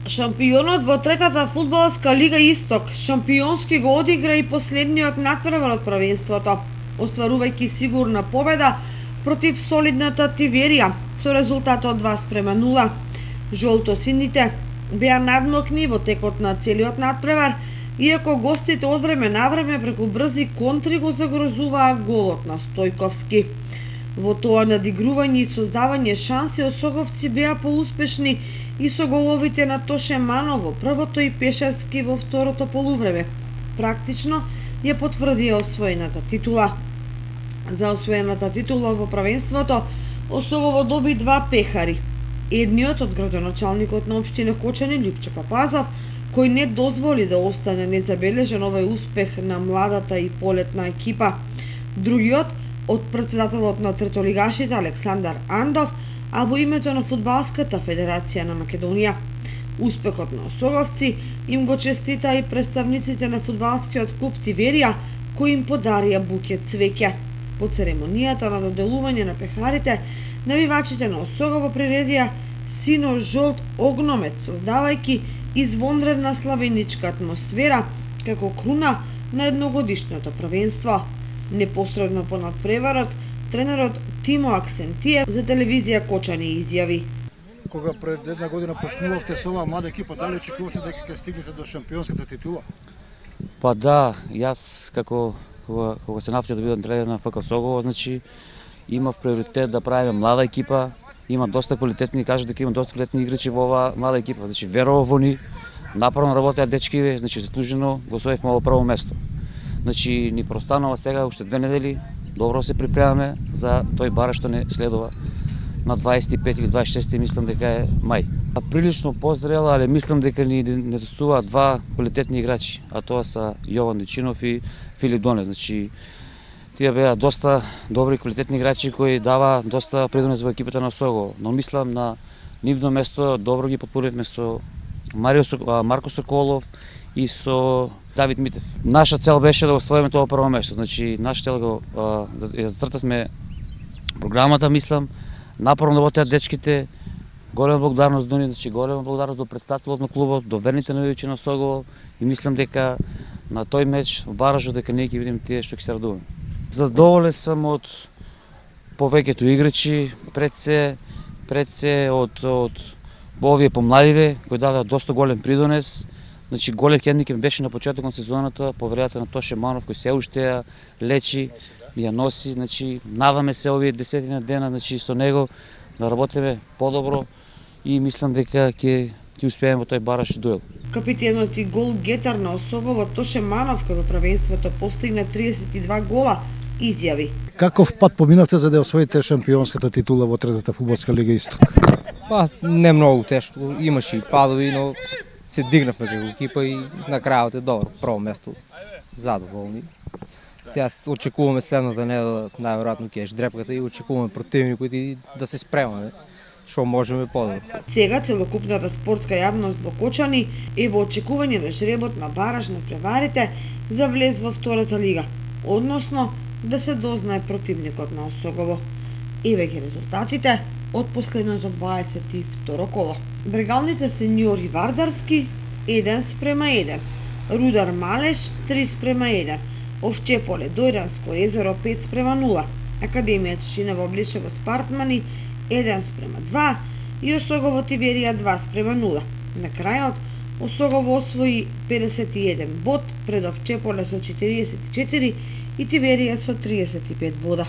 Шампионот во третата фудбалска лига Исток шампионски го одигра и последниот натпревар од првенството, остварувајќи сигурна победа против солидната Тиверија со резултатот 2:0. Жолто-сините беа надмокни во текот на целиот натпревар, иако гостите од време на време преку брзи контри го загрозуваа голот на Стојковски. Во тоа надигрување и создавање шанси осоговци беа поуспешни и со головите на Тоше Манов во првото и Пешевски во второто полувреме. Практично ја потврдија освоената титула. За освоената титула во првенството Осогово доби 2 пехари. Едниот од градоначалникот на општина Кочани Љупчо Папазов, кој не дозволи да остане незабележан овој успех на младата и полетна екипа. Другиот од претседателот на третолигашите Александар Андов, а во името на Фудбалската федерација на Македонија. Успехот на осоговци им го честита и представниците на фудбалскиот клуб Тиверија, кои им подарија букет цвеќе. По церемонијата на доделување на пехарите, навивачите на Осогово приредија сино жолт огномет, создавајќи извонредна славеничка атмосфера како круна на едногодишното првенство. Непосредно по надпреварот, тренерот Тимо Аксентиев за телевизија Кочани изјави: Кога пред една година почнувавте со оваа млада екипа, дали очекувавте дека ќе стигнете до шампионската титула? Па да, јас кога се нафтив да бидам тренер на ФК Осогово, значи имав приоритет да правиме млада екипа, има доста квалитетни, кажа дека има доста квалитетни играчи во оваа млада екипа, значи верував во нив, напорно работеа дечки, значи заслужено го освоивме во прво место. Значи ни простанува сега уште 2 недели, добро се припремаме за тој бараш што не следува на 25 или 26 мислам дека е мај. Прилично поздрела, але мислам дека ни недостуваат 2 квалитетни играчи, а тоа се Јован Дичинов и Филип Донев. Значи тие беа доста добри квалитетни играчи кои дава доста придонес во екипата на Осогово, но мислам на нивно место добро ги потпунивме со Марко Соколов и со Давид Митев. Наша цел беше да освоиме тоа прво место. Значи наша цел да ја зацртавме програмата, мислам, напорно работеат дечките. Голема благодарност до нив, значи голема благодарност до претставителот на клубот, до верните навивачи на Осогово и мислам дека на тој меч во баражот дека ние ќе видиме тие што ќе се радуваме. Задоволен сум од повеќето играчи, пред се од овие помладиве кои дадоа доста голем придонес. Значи голем хендикеп беше на почетокот на сезоната повредата на Тоше Манов кој се уште ја лечи и ја носи. Значи надаме се овие 10 дена, значи со него да работиме подобро и мислам дека ќе успееме во тој бараш дуел. Капитенот и гол гетар на Осогово Тоше Манов, кој во првенството постигна 32 гола, изјави: Каков пат поминавте за да освоите шампионската титула во третата фудбалска лига Исток? Па не многу тешко, имаше и падови, но се дигнавме како екипа и на крајот е добро, прво место, задоволни. Сега очекуваме следната недела, најверојатно ќе е ждрепката и очекуваме противникот и да се спремаме што можеме подобро. Сега целокупната спортска јавност во Кочани е во очекување на жребот на бараж на преварите за влез во втората лига, односно да се дознае противникот на Осогово. Еве ги резултатите од последното 22 коло. Брегалните сениори Вардарски 1:1, Рудар Малеш 3:1, Овче поле Дојранско езеро 5:0, Академија Тишина Облишево Спартмани 1:2 и Осогово Тиверија 2:0. На крајот Осогово освои 51 бод пред Овче поле со 44 и Тиверија со 35 бода.